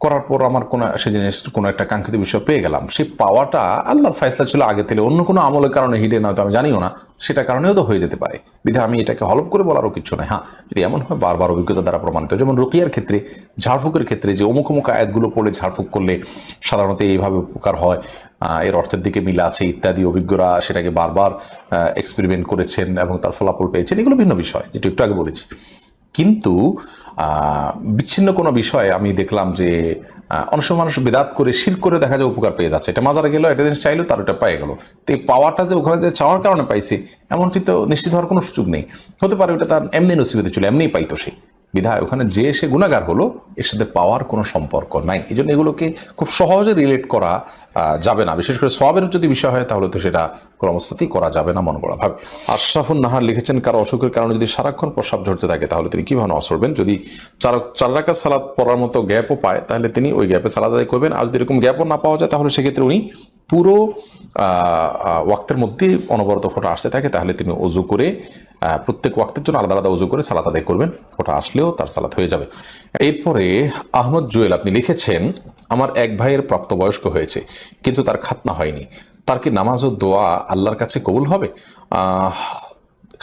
করার পর আমার সে জিনিস কোনো একটা কাঙ্ক্ষিত বিষয় পেয়ে গেলাম, সেই পাওয়াটা আল্লাহর ফায়সলা ছিল আগে থেকে, অন্য কোনো আমলের কারণে হিডে নয়তো আমি জানিও না, সেটা কারণেও তো হয়ে যেতে পারে। বিধা আমি এটাকে হলফ করে বলারও কিছু নয়। হ্যাঁ, যদি এমন হয় বারবার অভিজ্ঞতা দ্বারা প্রমাণিত, যেমন রুকিয়ার ক্ষেত্রে, ঝাড়ফুঁকের ক্ষেত্রে, যে অমুক আয়াতগুলো পড়লে ঝাড়ফুঁক করলে সাধারণত এইভাবে উপকার হয়, এর অর্থের দিকে মিল আছে ইত্যাদি, অভিজ্ঞরা সেটাকে বারবার এক্সপেরিমেন্ট করেছেন এবং তার ফলাফল পেয়েছেন, এগুলো ভিন্ন বিষয়, যেটা একটু আগে বলেছি। কিন্তু বিচ্ছিন্ন কোনো বিষয়ে আমি দেখলাম যে অনেক সময় মানুষ বেদাত করে শিরক করে দেখা যায় উপকার পেয়ে যাচ্ছে, এটা মাজারে গেল, এটা জিনিস চাইলো, তার ওটা পেয়ে গেল। তো এই পাওয়ারটা যে ওখানে যে চাওয়ার কারণে পাইছে এমনটি তো নিশ্চিত হওয়ার কোনো সুযোগ নেই। হতে পারে ওটা তার এমনি নসিবতে ছিল, এমনিই পাইতো সে, বিধায় ওখানে যে সে গুণাগার হলো, এর সাথে পাওয়ার কোনো সম্পর্ক নাই। এই জন্য এগুলোকে খুব সহজে রিলেট করা যাবে না। বিশেষ করে সওয়াবের যদি বিষয় হয় তাহলে তো সেটা কোনো অবস্থাতেই করা যাবে না মন গড়া ভাবে। আশরাফুন নাহার লিখেছেন, কারো অসুখের কারণে যদি সারাক্ষণ প্রস্রাব ঝরতে থাকে তাহলে তিনি কিভাবে নামাজ পড়বেন? যদি চার রাকাত সালাত পড়ার মতো গ্যাপও পায় তাহলে তিনি ওই গ্যাপে সালাত আদায় করবেন। আর যদি এরকম গ্যাপও না পাওয়া যায় তাহলে সেক্ষেত্রে উনি পুরো ওয়াক্তের মধ্যে অনবরত ফোঁটা আসতে থাকে, তাহলে তিনি অজু করে প্রত্যেক ওয়াক্তের জন্য আলাদা আলাদা অজু করে সালাত আদায় করবেন, ফোঁটা আসলেও তার সালাত হয়ে যাবে। এরপরে আহমদ জুয়েল আপনি লিখেছেন, আমার এক ভাইয়ের প্রাপ্তবয়স্ক হয়েছে কিন্তু তার খাতনা হয়নি, তার কি নামাজ ও দোয়া আল্লাহর কাছে কবুল হবে?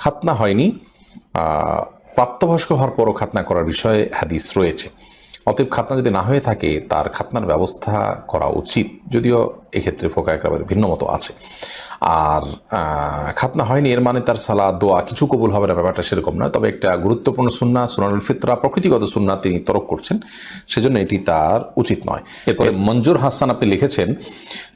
খাতনা হয়নি, প্রাপ্তবয়স্ক হওয়ার পরও খাতনা করার বিষয়ে হাদিস রয়েছে। অতএব খাতনা যদি না হয়ে থাকে তার খাতনার ব্যবস্থা করা উচিত, যদিও এক্ষেত্রে ফোকায়ে কেরামের ভিন্ন মতো আছে। আর খাতনা হয়নি এর মানে তার সালাত দোয়া কিছু কবুল হবে না, ব্যাপারটা সেরকম নয়। তবে একটা গুরুত্বপূর্ণ সুন্নাহ, সুনানুল ফিতরা, প্রকৃতিগত সুন্নাহ তিনি তরক করছেন, সেজন্য এটি তার উচিত নয়। এরপরে মঞ্জুর হাসান আপনি লিখেছেন,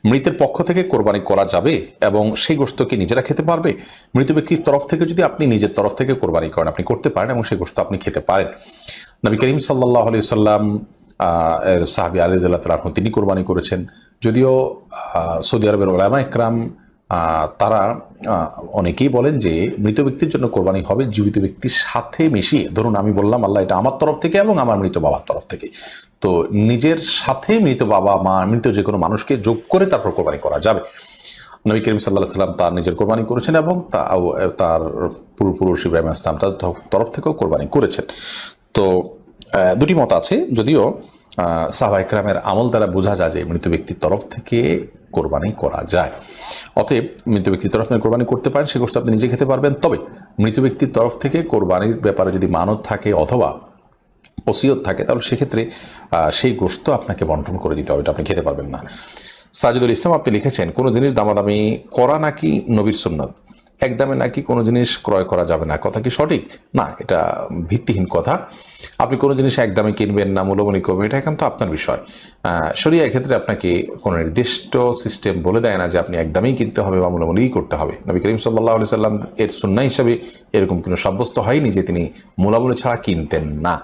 মৃতের পক্ষ থেকে কোরবানি করা যাবে এবং সেই গোশত কি নিজেরা খেতে পারবে? মৃত ব্যক্তির তরফ থেকে যদি আপনি নিজের তরফ থেকে কোরবানি করেন, আপনি করতে পারেন এবং সেই গোশত আপনি খেতে পারেন। নবী করিম সাল্লাল্লাহু আলাইহি সাল্লাম সাহাবী আলী রাদিয়াল্লাহু তাআলা তিনি কোরবানি করেছেন। যদিও সৌদি আরবের উলামা ইকরাম তারা অনেকেই বলেন যে মৃত ব্যক্তির জন্য কোরবানি হবে জীবিত ব্যক্তির সাথে মিশিয়ে। ধরুন আমি বললাম আল্লাহ এটা আমার তরফ থেকে এবং আমার মৃত বাবার তরফ থেকে, তো নিজের সাথে মৃত বাবা মা মৃত যে কোনো মানুষকে যোগ করে তারপর কোরবানি করা যাবে। নবী করিম সাল্লাল্লাহু আলাইহি সাল্লাম তার নিজের কোরবানি করেছেন এবং তার পূর্বপুরুষ ইব্রাহিম আলাইহিস সালাম তার তরফ থেকেও কোরবানি করেছেন। তো দুটি মত আছে, যদিও সাহাবা ইকরামের আমল দ্বারা বোঝা যায় যে মৃত ব্যক্তির তরফ থেকে কোরবানি করা যায়। অতএব মৃত ব্যক্তির তরফ থেকে কোরবানি করতে পারেন, সে গোশত আপনি নিজে খেতে পারবেন। তবে মৃত ব্যক্তির তরফ থেকে কোরবানির ব্যাপারে যদি মানত থাকে অথবা ওসিয়ত থাকে তাহলে সেক্ষেত্রে সেই গোশত আপনাকে বন্টন করে দিতে হবে, এটা আপনি খেতে পারবেন না। সাজিদুল ইসলাম আপনি লিখেছেন, কোনো জিনিস দামাদামি করা নাকি নবীর সুন্নাত? একদমে নাকি কোনো জিনিস ক্রয় করা যাবে না, কথা কি সঠিক? না, এটা ভিত্তিহীন কথা। আপনি কোনো জিনিস একদমে কিনবেন না মূল্যমূল্য করবেন, এটা একান্ত আপনার বিষয়। শরিয়া এক্ষেত্রে আপনাকে কোনো নির্দিষ্ট সিস্টেম বলে দেয় না যে আপনি একদমই কিনতে হবে বা মূল্যমূল্যই করতে হবে। নবী করিম সাল্লাল্লাহু আলাইহি সাল্লাম এর সুন্নাহ হিসাবে এরকম কোনো সাব্যস্ত হয়নি যে তিনি মূল্যমূল্য ছাড়া কিনতেন না।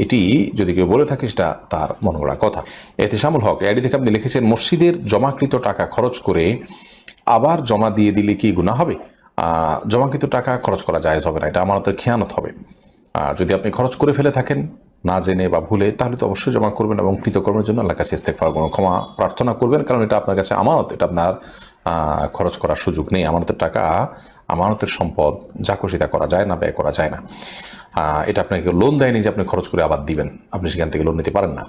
এটি যদি কেউ বলে থাকে সেটা তার মন গড়া কথা। এহতেশামুল হক এডি থেকে আপনি লিখেছেন, মসজিদের জমাকৃত টাকা খরচ করে আবার জমা দিয়ে দিলে কি গুনাহ হবে? জমাকৃত টাকা খরচ করা জায়েজ হবে না, এটা আমানতের খেয়ানত হবে। যদি আপনি খরচ করে ফেলে থাকেন না জেনে বা ভুলে, তাহলে তো অবশ্যই জমা করবেন এবং কৃতকর্মের জন্য আল্লাহর কাছে ইস্তেগফার করবেন, ক্ষমা প্রার্থনা করবেন, কারণ এটা আপনার কাছে আমানত, এটা আপনার খরচ করার সুযোগ নেই। আমানতের টাকা, আমানতের সম্পদ যা খুশি তা করা যায় না, ব্যয় করা যায় না। এটা আপনাকে লোন দেয়নি যে আপনি খরচ করে আবার দিবেন, আপনি সেখান থেকে লোন নিতে পারেন না।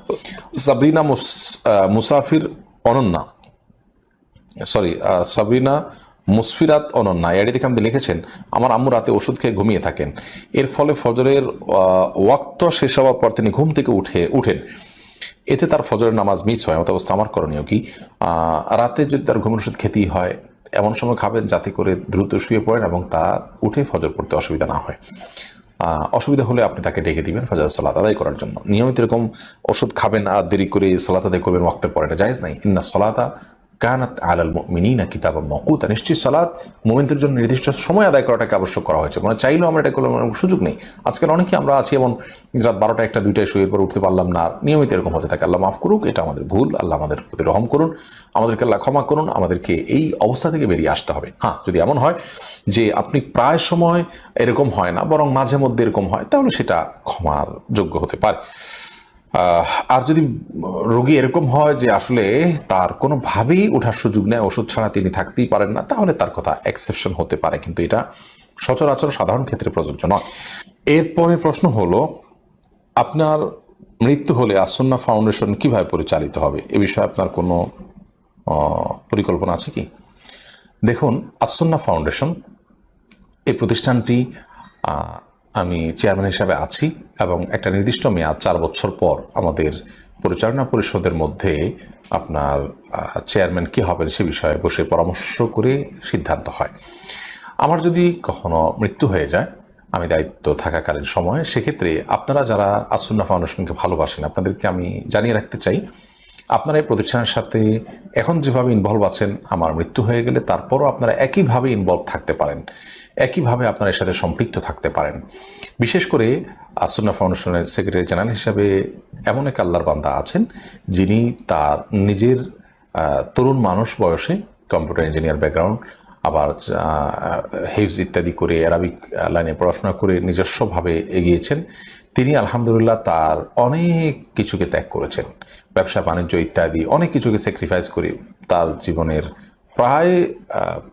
সাবরিনা মুসফিরাত অনন্যা এডি থেকে আপনি লিখেছেন, আমার আম্মু রাতে ওষুধ খেয়ে ঘুমিয়ে থাকেন, এর ফলে ফজরের ওয়াক্ত শেষ হওয়ার পর তিনি ঘুম থেকে উঠেন, এতে তার ফজরের নামাজ মিস হয়, এমত অবস্থা আমার করণীয় কি? রাতে যদি তার ঘুমের ওষুধ খেতেই হয়, এমন সময় খাবেন যাতে করে দ্রুত শুয়ে পড়েন এবং তার উঠে ফজর পড়তে অসুবিধা না হয়। অসুবিধা হলে আপনি তাকে ডেকে দিবেন ফজর সালাত আদায় করার জন্য। নিয়মিত এরকম ওষুধ খাবেন আর দেরি করে সালাত আদায় করবেন ওয়াক্তের পরে, এটা জায়েজ নাই। ইন্না সলাতা কানাত আলাল মুমিনিনা কিতাবাম মাওকুতা, নিশ্চয়ই সালাত মুমিনদের জন্য নির্দিষ্ট সময় আদায় করাটাকে আবশ্যক করা হয়েছে। মানে চাইলেও আমরা এটা করলাম, সুযোগ নেই। আজকাল অনেকে আমরা আছি এমন রাত 12টা 1টা 2টায় শুয়ে পর উঠতে পারলাম না, নিয়মিত এরকম হতে থাকে। আল্লাহ মাফ করুক, এটা আমাদের ভুল। আল্লাহ আমাদের প্রতি রহম করুন, আমাদেরকে আল্লাহ ক্ষমা করুন। আমাদেরকে এই অবস্থা থেকে বেরিয়ে আসতে হবে। হ্যাঁ, যদি এমন হয় যে আপনি প্রায় সময় এরকম হয় না, বরং মাঝে মধ্যে এরকম হয়, তাহলে সেটা ক্ষমার যোগ্য হতে পারে। আর যদি রোগী এরকম হয় যে আসলে তার কোনোভাবেই ওঠার সুযোগ নেই, ওষুধ ছাড়া তিনি থাকতেই পারেন না, তাহলে তার কথা এক্সেপশন হতে পারে, কিন্তু এটা সচরাচর সাধারণ ক্ষেত্রে প্রযোজ্য নয়। এরপরে প্রশ্ন হলো, আপনার মৃত্যু হলে আসন্না ফাউন্ডেশন কিভাবে পরিচালিত হবে? এ বিষয়ে আপনার কোনো পরিকল্পনা আছে কি? দেখুন, আসন্না ফাউন্ডেশন এই প্রতিষ্ঠানটি আমি চেয়ারম্যান হিসাবে আছি এবং একটা নির্দিষ্ট মেয়াদ 4 বছর পর আমাদের পরিচালনা পরিষদের মধ্যে আপনার চেয়ারম্যান কি হবেন সে বিষয়ে বসে পরামর্শ করে সিদ্ধান্ত হয়। আমার যদি কখনো মৃত্যু হয়ে যায় আমি দায়িত্ব থাকাকালীন সময়, সেক্ষেত্রে আপনারা যারা আসন্না ফাউন্ডেশনকে ভালোবাসেন আপনাদেরকে আমি জানিয়ে রাখতে চাই, আপনারা এই প্রতিষ্ঠানের সাথে এখন যেভাবে ইনভলভ আছেন, আমার মৃত্যু হয়ে গেলে তারপরও আপনারা একইভাবে ইনভলভ থাকতে পারেন, একইভাবে আপনারা এর সাথে সম্পৃক্ত থাকতে পারেন। বিশেষ করে আসন্না ফাউন্ডেশনের সেক্রেটারি জেনারেল হিসাবে এমন এক আল্লাহর বান্দা আছেন যিনি তার নিজের তরুণ মানুষ বয়সে কম্পিউটার ইঞ্জিনিয়ার ব্যাকগ্রাউন্ড, আবার হিফজ ইত্যাদি করে অ্যারাবিক লাইনে পড়াশোনা করে নিজস্বভাবে এগিয়েছেন। তিনি আলহামদুলিল্লাহ তার অনেক কিছুকে ত্যাগ করেছেন, ব্যবসা বাণিজ্য ইত্যাদি অনেক কিছুকে স্যাক্রিফাইস করে তার জীবনের প্রায়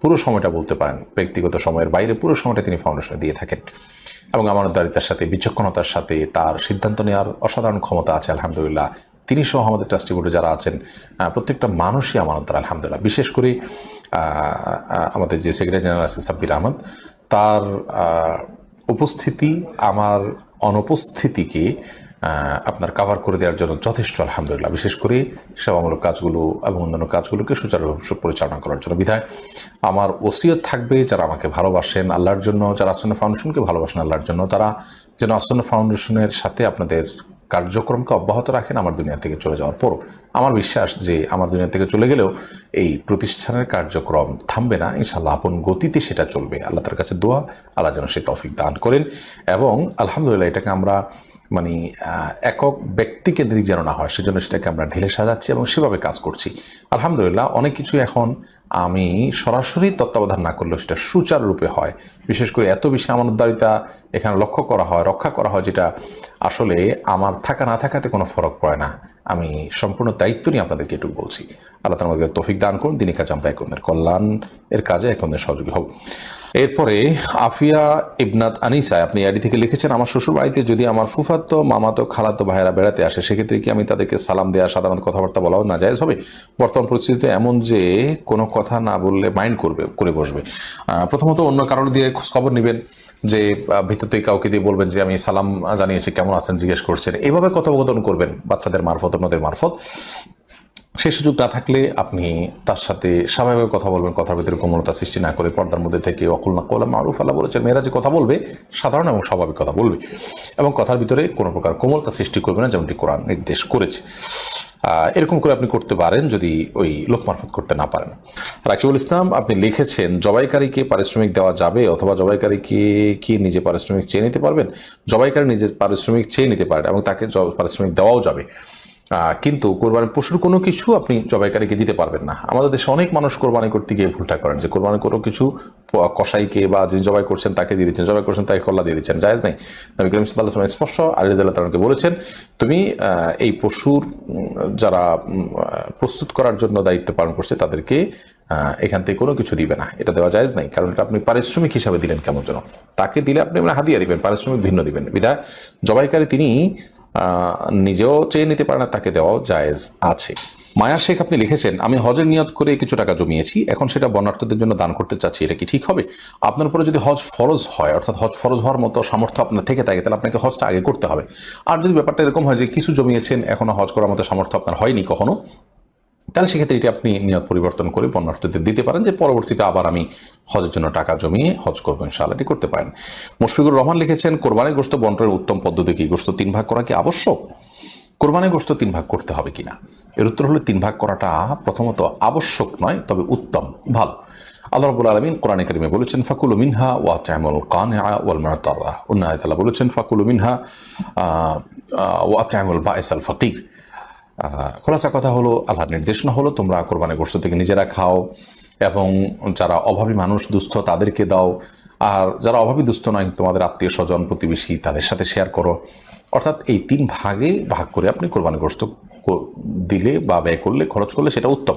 পুরো সময়টা বলতে পারেন, ব্যক্তিগত সময়ের বাইরে পুরো সময়টা তিনি ফাউন্ডেশনে দিয়ে থাকেন এবং আমানতদারিতার সাথে, বিচক্ষণতার সাথে তার সিদ্ধান্ত নেওয়ার অসাধারণ ক্ষমতা আছে আলহামদুলিল্লাহ। তিনি সহ আমাদের ট্রাস্টি বোর্ডে যারা আছেন প্রত্যেকটা মানুষই আমানতদার আলহামদুলিল্লাহ। বিশেষ করে আমাদের যে সেক্রেটারি জেনারেল আছে সাব্বির আহমদ, তার উপস্থিতি আমার অনুপস্থিতিকে আপনার কাভার করে দেওয়ার জন্য যথেষ্ট আলহামদুলিল্লাহ। বিশেষ করে সেবামূলক কাজগুলো এবং অন্যান্য কাজগুলোকে সুচারুরূপে পরিচালনা করার জন্য। বিধায় আমার ওসিয়ত থাকবে, যারা আমাকে ভালোবাসেন আল্লাহর জন্য, যারা আসন্না ফাউন্ডেশনকে ভালোবাসেন আল্লাহর জন্য, তারা যেন আসন্না ফাউন্ডেশনের সাথে আপনাদের কার্যক্রমকে অব্যাহত রাখেন আমার দুনিয়া থেকে চলে যাওয়ার পরও। আমার বিশ্বাস যে আমার দুনিয়া থেকে চলে গেলেও এই প্রতিষ্ঠানের কার্যক্রম থামবে না, ইনশাআল্লাহ আপন গতিতে সেটা চলবে। আল্লাহ তার কাছে দোয়া, আল্লাহ যেন সে তৌফিক দান করেন। এবং আলহামদুলিল্লাহ এটাকে আমরা মানে একক ব্যক্তি কেন্দ্রিক যেন না হয়, সেজন্য সেটাকে আমরা ঢেলে সাজাচ্ছি এবং সেভাবে কাজ করছি আলহামদুলিল্লাহ। অনেক কিছু এখন আমি সরাসরি তত্ত্বাবধান না করলেও সেটা সুচারুরূপে হয়। বিশেষ করে এত বেশি আমানতদারিতা এখানে লক্ষ্য করা হয়, রক্ষা করা হয়, যেটা আসলে আমার থাকা না থাকাতে কোনো ফরক পড়ে না। আমি সম্পূর্ণ দায়িত্ব নিয়ে আপনাদেরকে এটুকু বলছি। আল্লাহ তাআলা আমাদের তৌফিক দান করুন, দিনের কাজে আমরা একন্দের কল্যাণ এর কাজে একন্দের সহযোগী হব। এরপরে আফিয়া ইবনাত আনিসা আপনি আইডি থেকে লিখেছেন, আমার শ্বশুর বাড়িতে যদি আমার ফুফাতো মামাতো খালাতো ভাইয়েরা বেড়াতে আসে, সেক্ষেত্রে কি আমি তাদেরকে সালাম দেওয়া, সাধারণ কথাবার্তা বলাও নাজায়েজ হবে? বর্তমান পরিস্থিতিতে এমন যে কোনো কথা না বললে মাইন্ড করে বসবে। প্রথমত অন্য কারোর দিয়ে খোঁজখবর নেবেন, যে ভিতর থেকে কাউকে দিয়ে বলবেন যে আমি সালাম জানিয়েছি, কেমন আছেন জিজ্ঞেস করছেন, এভাবে কথোপকথন করবেন বাচ্চাদের মারফত, অন্যদের মারফত। সেই সুযোগ না থাকলে আপনি তার সাথে স্বাভাবিকভাবে কথা বলবেন, কথার ভিতরে কোমলতা সৃষ্টি না করে, পর্দার মধ্যে থেকে ওয়াকুল না কওলাম মারুফ। আল্লাহ বলেছেন মেয়েরা যে কথা বলবে সাধারণ এবং স্বাভাবিক কথা বলবে এবং কথার ভিতরে কোনো প্রকার কোমলতা সৃষ্টি করবে না, যেমনটি কোরআন নির্দেশ করেছে। এরকম করে আপনি করতে পারেন যদি ওই লোক মারফত করতে না পারেন। রাকিবুল ইসলাম আপনি লিখেছেন, জবাইকারীকে পারিশ্রমিক দেওয়া যাবে অথবা জবাইকারীকে কি নিজে পারিশ্রমিক চেয়ে নিতে পারবেন? জবাইকারী নিজে পারিশ্রমিক চেয়ে নিতে পারেন এবং তাকে পারিশ্রমিক দেওয়াও যাবে, কিন্তু কোরবানির পশুর কোনো কিছু আপনি জবাইকারীকে দিতে পারবেন না। আমাদের দেশে অনেক মানুষ কোরবানি করতে গিয়ে ভুলটা করেন, যে কোরবানি কোনো কিছু কসাইকে বা যিনি জবাই করছেন তাকে দিয়ে দিচ্ছেন, জবাই করছেন তাকে কল্লা দিয়ে দিচ্ছেন, জায়েজ নেই। নবী করিম সাল্লাল্লাহু আলাইহি ওয়াসাল্লাম স্পষ্ট আলী রাদিয়াল্লাহু তাআলাকে বলেছেন, তুমি এই পশুর যারা প্রস্তুত করার জন্য দায়িত্ব পালন করছে তাদেরকে এখান থেকে কোনো কিছু দিবে না, এটা দেওয়া জায়েজ নাই। কারণ এটা আপনি পারিশ্রমিক হিসাবে দিলেন, কেমন যেন। তাকে দিলে আপনি হাদিয়া দিবেন, পারিশ্রমিক ভিন্ন দিবেন। বিধায় জবাইকারী তিনি নিজেও চেয়ে নিতে পারে না, তাকে দেওয়াও জায়েজ আছে। মায়া শেখ আপনি লিখেছেন, আমি হজের নিয়ত করে কিছু টাকা জমিয়েছি, এখন সেটা বর্ণার্থীদের জন্য দান করতে চাচ্ছি, এটা কি ঠিক হবে? আপনার উপরে যদি হজ ফরজ হয়, অর্থাৎ হজ ফরজ হওয়ার মতো সামর্থ্য আপনার থেকে থাকে, তাহলে আপনাকে হজটা আগে করতে হবে। আর যদি ব্যাপারটা এরকম হয় যে কিছু জমিয়েছেন, এখনো হজ করার মতো সামর্থ্য আপনার হয়নি কখনো, তাহলে সেক্ষেত্রে এটি আপনি নিয়ত পরিবর্তন করে বর্ণার্থীদের দিতে পারেন যে পরবর্তীতে আবার আমি হজের জন্য টাকা জমিয়ে হজ করবো, ইনশাআল্লাহ এটি করতে পারেন। মুশফিকুর রহমান লিখেছেন, কোরবানির গোশত বন্টনের উত্তম পদ্ধতি কি? গোশত 3 ভাগ করা কি আবশ্যক? কোরবানির গোশত 3 ভাগ করতে হবে কিনা, এর উত্তর হলো 3 ভাগ করাটা প্রথমত আবশ্যক নয়, তবে উত্তম, ভালো। আল্লাহ রাব্বুল আলামিন কোরআনে কারিমে বলেছেন, ফাকুলু মিনহা ওয়া আত'ইমুল কানিআ ওয়াল মু'তাররা। অন্য আয়াতে আল্লাহ বলেছেন, ফাকুলু মিনহা ওয়া আত'ইমুল বাঈসাল ফাকির। খোলাসা কথা হলো, আল্লাহর নির্দেশনা হলো তোমরা কোরবানির গোশত থেকে নিজেরা খাও এবং যারা অভাবী মানুষ, দুস্থ, তাদেরকে দাও। আর যারা অভাবী দুস্থ নয়, তোমাদের আত্মীয় স্বজন, প্রতিবেশী, তাদের সাথে শেয়ার করো। অর্থাৎ এই 3 ভাগে ভাগ করে আপনি কোরবানির গোশত দিলে বা ব্যয় করলে, খরচ করলে সেটা উত্তম।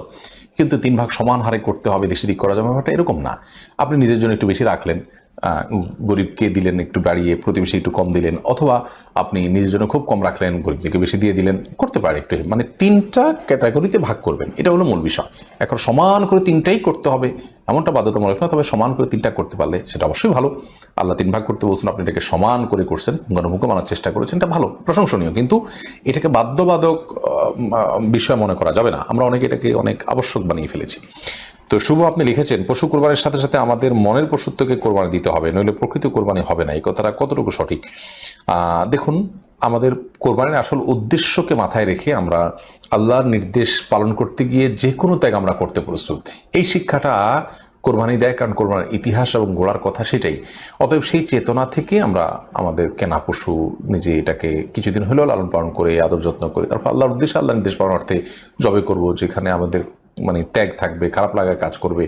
কিন্তু 3 ভাগ সমান হারে করতে হবে, বেশি দিক করা যাবে ব্যাপারটা এরকম না। আপনি নিজের জন্য একটু বেশি রাখলেন, গরিবকে দিলেন একটু বাড়িয়ে, প্রতিবেশী একটু কম দিলেন, অথবা আপনি নিজের জন্য খুব কম রাখলেন, গরিবকে বেশি দিয়ে দিলেন, করতে পারে একটু। মানে 3টা ক্যাটাগরিতে ভাগ করবেন, এটা হলো মূল বিষয়। এখন সমান করে 3টাই করতে হবে এমনটা বাধ্যতামূলক না, তবে সমান করে 3টা করতে পারলে সেটা অবশ্যই ভালো। আল্লাহ 3 ভাগ করতে বলছেন, আপনি এটাকে সমান করে করছেন, গণমুখ মানার চেষ্টা করেছেন, এটা ভালো, প্রশংসনীয়। কিন্তু এটাকে বাধ্যবাধক বিষয় মনে করা যাবে না। আমরা অনেকে এটাকে অনেক আবশ্যক বানিয়ে ফেলেছি। তো শুভ আপনি লিখেছেন, পশু কোরবানির সাথে সাথে আমাদের মনের পশুত্বকে কোরবানি দিতে হবে, নইলে প্রকৃত কোরবানি হবে না, এই কথাটা কতটুকু সঠিক? দেখুন, আমাদের কোরবানির আসল উদ্দেশ্যকে মাথায় রেখে আমরা আল্লাহর নির্দেশ পালন করতে গিয়ে যে কোনো ত্যাগ আমরা করতে প্রস্তুত, এই শিক্ষাটা কোরবানি দেয়। কারণ কোরবানির ইতিহাস এবং গোড়ার কথা সেটাই। অতএব সেই চেতনা থেকে আমরা আমাদের কেনা পশু নিজে এটাকে কিছুদিন হলেও লালন পালন করে, আদর যত্ন করে, তারপর আল্লাহর উদ্দেশ্যে, আল্লাহর নির্দেশ পালনার্থে জবে করব, যেখানে আমাদের মানে ত্যাগ থাকবে, খারাপ লাগা কাজ করবে।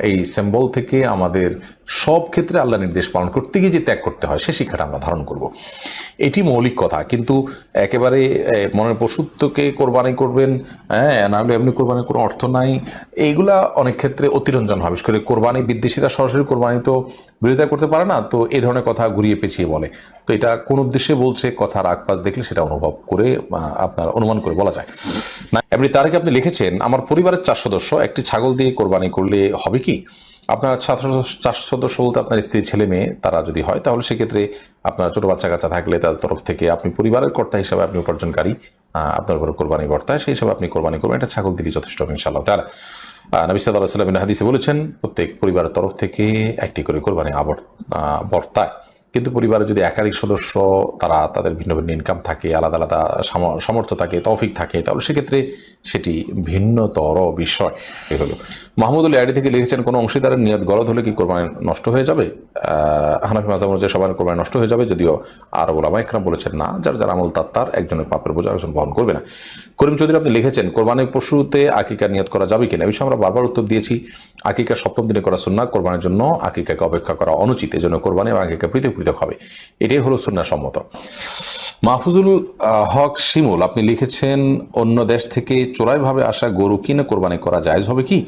এই সিম্বল থেকে আমাদের সব ক্ষেত্রে আল্লাহ নির্দেশ পালন করতে গিয়ে যে ত্যাগ করতে হয়, সে শিক্ষাটা আমরা ধারণ করব। এটি মৌলিক কথা। কিন্তু একেবারে মনের পশুত্বকে কোরবানি করবেন, হ্যাঁ, না হলে এমনি কোরবানির কোনো অর্থ নাই, এইগুলা অনেক ক্ষেত্রে অতিরঞ্জন হয়। বিশেষ করে কোরবানি বিদ্বেষীরা সরাসরি কোরবানি তো বিরোধিতা করতে পারে না, তো এই ধরনের কথা ঘুরিয়ে পেঁচিয়ে বলে। তো এটা কোন উদ্দেশ্যে বলছে, কথার আগপাশ দেখলে সেটা অনুভব করে, আপনার অনুমান করে বলা যায় না। এমনি তার আগে আপনি লিখেছেন, আমার পরিবারের 4 সদস্য একটি ছাগল দিয়ে কোরবানি করলে হবে কি? আপনার 4 সদস্য বলতে আপনার স্ত্রী, ছেলে মেয়ে, তারা যদি হয়, তাহলে সেক্ষেত্রে আপনার ছোট বাচ্চা কাচ্চা থাকলে তাদের তরফ থেকে আপনি পরিবারের কর্তা হিসাবে, আপনি উপার্জনকারী, আপনার উপর কোরবানি বর্তায়, সেই হিসাবে আপনি কোরবানি করবেন। এটা ছাগল দিলেই যথেষ্ট হবে ইনশাআল্লাহ তাআলা। নবী সাল্লাল্লাহু আলাইহি ওয়াসাল্লাম হাদিসে বলেছেন, প্রত্যেক পরিবারের তরফ থেকে একটি করে কোরবানি বর্তায়। কিন্তু পরিবারে যদি একাধিক সদস্য, তারা তাদের ভিন্ন ভিন্ন ইনকাম থাকে, আলাদা আলাদা সামর্থ্য থাকে, তৌফিক থাকে, তাহলে সেক্ষেত্রে সেটি ভিন্নতর বিষয়। এই হলো। মাহমুদুল আইডি থেকে লিখেছেন, কোনো অংশীদারের নিয়ত গলদ হলে কি কোরবানি নষ্ট হয়ে যাবে? হানাফি মাযহাব অনুযায়ী সবার কোরবানি নষ্ট হয়ে যাবে, যদিও আর ওলামা ইকরাম বলেছেন না, যার যার আমল তার একজনের পাপের বোঝা একজন বহন করবে না। করিম চৌধুরী আপনি লিখেছেন, কোরবানির পশুতে আকিকা নিয়ত করা যাবে কিনা? এই বিষয়ে আমরা বারবার উত্তর দিয়েছি। আকিকা 7ম দিনে করা সুন্নাহ, কোরবানির জন্য আকিকাকে অপেক্ষা করা অনুচিত। এই জন্য কোরবানি এবং আকিকা পৃথক পৃথক হবে, এটাই হলো সুন্নাহ সম্মত। মাহফুজুল হক শিমুল আপনি লিখেছেন, অন্য দেশ থেকে চোরাইভাবে আসা গরু কিনে কোরবানি করা জায়েজ হবে কি?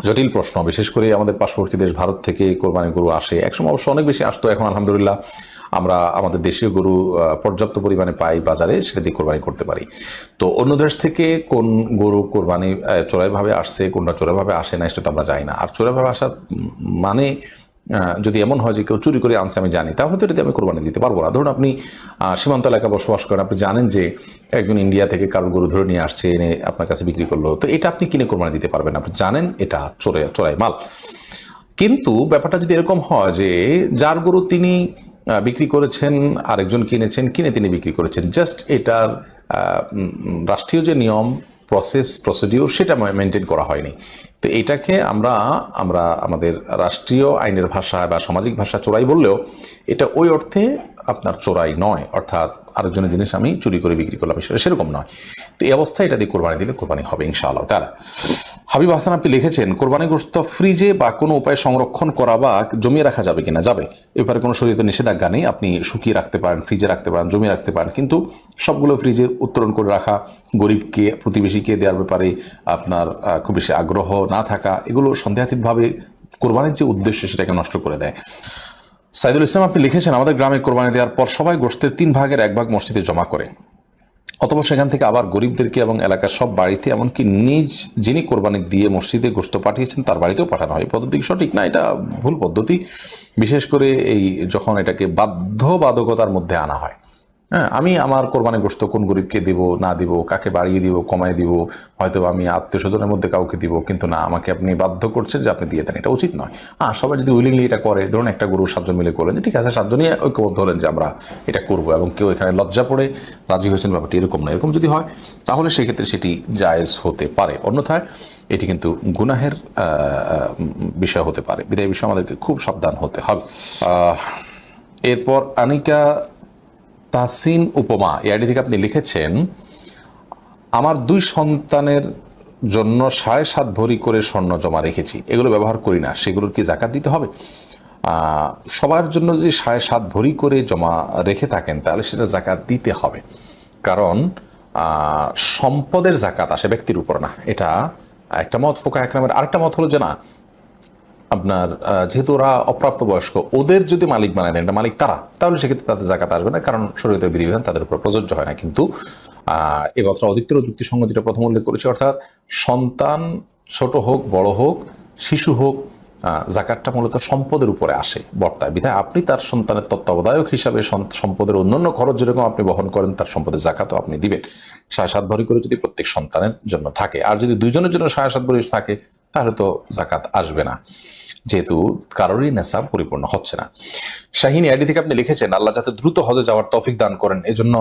জটিল প্রশ্ন। বিশেষ করে আমাদের পার্শ্ববর্তী দেশ ভারত থেকে কোরবানি গরু আসে, একসময় অবশ্য অনেক বেশি আসতো, এখন আলহামদুলিল্লাহ আমরা আমাদের দেশীয় গরু পর্যাপ্ত পরিমাণে পাই বাজারে, সেটা দিয়ে কোরবানি করতে পারি। তো অন্য দেশ থেকে কোন গরু কোরবানি চোরাইভাবে আসছে, কোনটা চোরাইভাবে আসে না, সেটা তো আমরা জানি না। আর চোরাইভাবে আসার মানে যদি এমন হয় যে কেউ চুরি করে আনছে আমি জানি, তাহলে তো এটাতে আমি কোরবানি দিতে পারবো না। ধরুন আপনি সীমান্ত এলাকায় বসবাস করেন, আপনি জানেন যে একজন ইন্ডিয়া থেকে কারোর গরু ধরে নিয়ে আসছে, এনে আপনার কাছে বিক্রি করলো, তো এটা আপনি কিনে কোরবানি দিতে পারবেন, আপনি জানেন এটা চোরাই মাল। কিন্তু ব্যাপারটা যদি এরকম হয় যে যার গরু তিনি বিক্রি করেছেন, আরেকজন কিনেছেন, কিনে তিনি বিক্রি করেছেন, জাস্ট এটার রাষ্ট্রীয় যে নিয়ম, প্রসিডিউর, সেটা মেনটেন করা হয়নি, তো এটাকে আমরা আমাদের রাষ্ট্রীয় আইনের ভাষায় বা সামাজিক ভাষা চোরাই বললেও এটা ওই অর্থে আপনার চোরাই নয়, অর্থাৎ আরেকজনের জিনিস আমি চুরি করে বিক্রি করলাম, সেরকম নয়। তো এই অবস্থায় এটা দিয়ে কোরবানি দিলে কোরবানি হবে ইনশাআল্লাহ তাআলা। হাবিব হাসান আপনি লিখেছেন, কোরবানি গোশত ফ্রিজে বা কোনো উপায়ে সংরক্ষণ করা বা জমিয়ে রাখা যাবে কিনা? যাবে, এ ব্যাপারে কোনো শরীয়তে নিষেধাজ্ঞা নেই। আপনি শুকিয়ে রাখতে পারেন, ফ্রিজে রাখতে পারেন, জমিয়ে রাখতে পারেন, কিন্তু সবগুলো ফ্রিজে উত্তোলন করে রাখা, গরিবকে, প্রতিবেশীকে দেওয়ার ব্যাপারে আপনার খুব বেশি আগ্রহ না থাকা, এগুলো সন্দেহাতীতভাবে কোরবানির যে উদ্দেশ্য সেটাকে নষ্ট করে দেয়। সাইদুল ইসলাম আপনি লিখেছেন, আমাদের গ্রামে কোরবানি দেওয়ার পর সবাই গোশতের 3 ভাগের 1 ভাগ মসজিদে জমা করে, অথবা সেখান থেকে আবার গরিবদেরকে এবং এলাকার সব বাড়িতে, এমনকি নিজ যিনি কোরবানি দিয়ে মসজিদে গোশত পাঠিয়েছেন তার বাড়িতেও পাঠানো হয়। পদ্ধতি সঠিক না, এটা ভুল পদ্ধতি। বিশেষ করে এই যখন এটাকে বাধ্যবাধকতার মধ্যে আনা হয়। হ্যাঁ, আমি আমার কোরবানি গোশত কোন গরিবকে দিব না দিব, কাকে বাড়িয়ে দিব কমায় দিব, হয়তো আমি আত্মীয় স্বজনের মধ্যে কাউকে দিব, কিন্তু না, আমাকে আপনি বাধ্য করছেন যে আপনি দিয়ে দেন, এটা উচিত নয়। সবাই যদি উইলিংলি এটা করে, ধরুন একটা গরু 7 জন মিলে করলেন, যে ঠিক আছে 7 জনই ঐক্যবদ্ধ হলেন যে আমরা এটা করবো, এবং কেউ এখানে লজ্জা পড়ে রাজি হয়েছেন, ব্যাপারটি এরকম না। এরকম যদি হয় তাহলে সেক্ষেত্রে সেটি জায়েজ হতে পারে, অন্যথায় এটি কিন্তু গুনাহের বিষয় হতে পারে। বিদায় বিষয়ে আমাদেরকে খুব সাবধান হতে হবে। এরপর আনিকা তাহসিন উপমা এআইডি থেকে আপনি লিখেছেন, আমার 2 সন্তানের জন্য 7.5 ভরি করে স্বর্ণ জমা রেখেছি, এগুলো ব্যবহার করি না, সেগুলোর কি জাকাত দিতে হবে? সবার জন্য যদি 7.5 ভরি করে জমা রেখে থাকেন তাহলে সেটা জাকাত দিতে হবে, কারণ সম্পদের জাকাত আসে ব্যক্তির উপর না। এটা একটা মত, ফোকা একরামের আরেকটা মত হলো যে না, আপনার যেহেতু ওরা অপ্রাপ্ত বয়স্ক, ওদের যদি মালিক বানায় দেন, এটা মালিক তারা, তাহলে সেক্ষেত্রে তাদের জাকাত আসবে না, কারণ শরীয়তের বিধিবিধান তাদের উপর প্রযোজ্য হয় না। কিন্তু এ কথা অধিকতর যুক্তিসঙ্গত, যেটা প্রথম উল্লেখ করেছে, অর্থাৎ সন্তান ছোট হোক বড় হোক শিশু হোক, জাকাতটা মূলত সম্পদের উপরে আসে, বর্তায়। বিধায় আপনি তার সন্তানের তত্ত্বাবধায়ক হিসাবে সম্পদের অন্যান্য খরচ যেরকম আপনি বহন করেন, তার সম্পদের জাকাতও আপনি দিবেন। 7.5 ভরি করে যদি প্রত্যেক সন্তানের জন্য থাকে, আর যদি 2 জনের জন্য 7.5 ভরি থাকে তাহলে তো জাকাত আসবে না, যেহেতু কারোরই নেশাব পরিপূর্ণ হচ্ছে না। শাহিন আইডি থেকে আপনি লিখেছেন, আল্লাহ যাতে দ্রুত হজে যাওয়ার তৌফিক দান করেন, এজন্য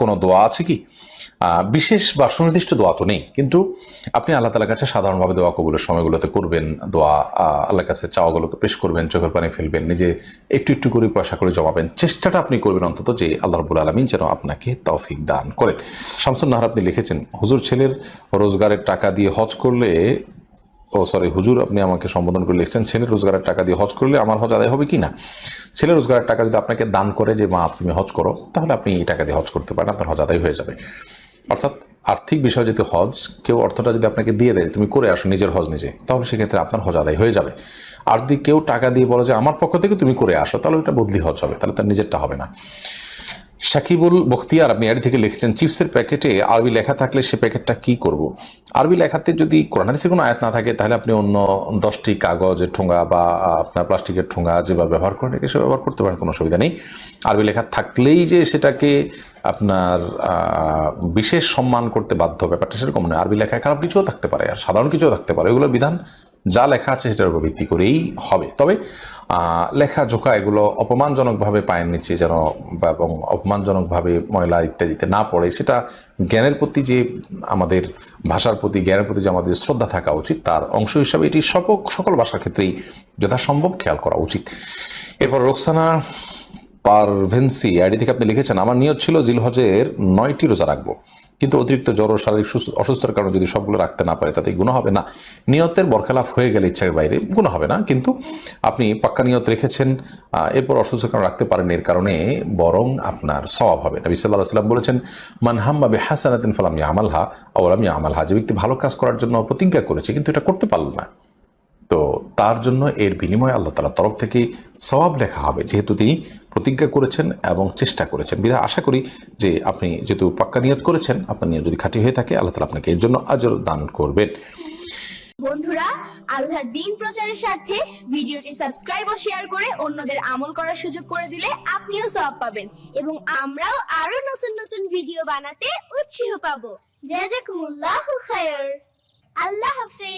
কোনো দোয়া আছে কি? বিশেষ বা সুনির্দিষ্ট দোয়া তো নেই, কিন্তু আপনি আল্লাহ তাআলার কাছে সাধারণভাবে দোয়া কবুলের সময়গুলোতে করবেন, দোয়া আল্লাহর কাছে চাওয়াগুলোকে পেশ করবেন, চোখের পানি ফেলবেন, নিজে একটু একটু করে পয়সা করে জমাবেন, চেষ্টাটা আপনি করবেন অন্তত যে আল্লাহ রাব্বুল আলামিন যেন আপনাকে তৌফিক দান করেন। শামসুন নাহার আপনি লিখেছেন, হুজুর ছেলের রোজগারের টাকা দিয়ে হজ করলে, হুজুর আপনি আমাকে সম্বোধন করে লিখছেন, ছেলের রোজগারের টাকা দিয়ে হজ করলে আমার হজ আদায় হবে কি না? ছেলের রোজগারের টাকা যদি আপনাকে দান করে যে মা তুমি হজ করো, তাহলে আপনি এই টাকা দিয়ে হজ করতে পারেন, আপনার হজ আদায় হয়ে যাবে। অর্থাৎ আর্থিক বিষয় যদি হজ, কেউ অর্থটা যদি আপনাকে দিয়ে দেয়, তুমি করে আসো নিজের হজ নিজে, তাহলে সেক্ষেত্রে আপনার হজ আদায় হয়ে যাবে। আর যদি কেউ টাকা দিয়ে বলে যে আমার পক্ষ থেকে তুমি করে আসো, তাহলে এটা বদলি হজ হবে, তাহলে তার নিজেরটা হবে না। সাকিবুল বখতিয়ার আপনি এর থেকে লিখছেন, চিপসের প্যাকেটে আরবি লেখা থাকলে সে প্যাকেটটা কি করব? আরবি লেখাতে যদি কোরআন হাদিসের কোনো আয়াত না থাকে, তাহলে আপনি অন্য 10টি কাগজের ঠোঙা বা আপনার প্লাস্টিকের ঠোঙা যেভাবে ব্যবহার করেন সে ব্যবহার করতে পারেন, কোনো অসুবিধা নেই। আরবি লেখা থাকলেই যে সেটাকে আপনার বিশেষ সম্মান করতে বাধ্য, ব্যাপারটা সেরকম নয়। আরবি লেখায় খারাপ কিছুও থাকতে পারে আর সাধারণ কিছুও থাকতে পারে, এগুলোর বিধান যা লেখা আছে সেটার উপর ভিত্তি করেই হবে। তবে লেখা জোকা এগুলো অপমানজনকভাবে পায়ের নিচে যেন এবং অপমানজনকভাবে ময়লা ইত্যাদিতে না পড়ে, সেটা জ্ঞানের প্রতি যে আমাদের ভাষার প্রতি, জ্ঞানের প্রতি যে আমাদের শ্রদ্ধা থাকা উচিত, তার অংশ হিসাবে এটি সকল ভাষার ক্ষেত্রেই যথাসম্ভব খেয়াল করা উচিত। এরপর রোকসানা পারভেন্সি আইডি থেকে আপনি লিখেছেন, আমার নিয়ত ছিল জিলহজের 9টি রোজা রাখবো, কিন্তু অতিরিক্ত জ্বর ও শারীরিক অসুস্থতার কারণে যদি সবগুলো রাখতে না পারে তাতে গুনাহ হবে না। নিয়তের বরখেলাফ হয়ে গেলে ইচ্ছার বাইরে গুনাহ হবে না, কিন্তু আপনি পাক্কা নিয়ত রেখেছেন, এরপর অসুস্থতার কারণে রাখতে পারেন, এর কারণে বরং আপনার সওয়াব হবে। নবী সাল্লাল্লাহু আলাইহি ওয়াসাল্লাম বলেছেন, মান হাম্মা বিহাসানাতিন ফালাম ইয়ামালহা আও লাম ইয়ামালহা, যে ব্যক্তি ভালো কাজ করার জন্য প্রতিজ্ঞা করেছে কিন্তু এটা করতে পারল না, তো তার জন্য এর বিনিময়ে আল্লাহ তাআলার তরফ থেকে সওয়াব লেখা হবে, যেহেতু তিনি প্রতিজ্ঞা করেছেন এবং চেষ্টা করেছেন। বিধায় আশা করি যে আপনি যেহেতু পাক্কা নিয়ত করেছেন, আপনার নিয়ত যদি খাঁটি হয়ে থাকে, আল্লাহ তাআলা আপনাকে এর জন্য আজর দান করবেন। বন্ধুরা, আল্লাহর দ্বীন প্রচারের স্বার্থে ভিডিওটি সাবস্ক্রাইব ও শেয়ার করে অন্যদের আমল করার সুযোগ করে দিলে আপনিও সওয়াব পাবেন এবং আমরাও আরো নতুন নতুন ভিডিও বানাতে উৎসাহ পাবো। জাযাকুমুল্লাহু খায়র। আল্লাহ হাফেজ।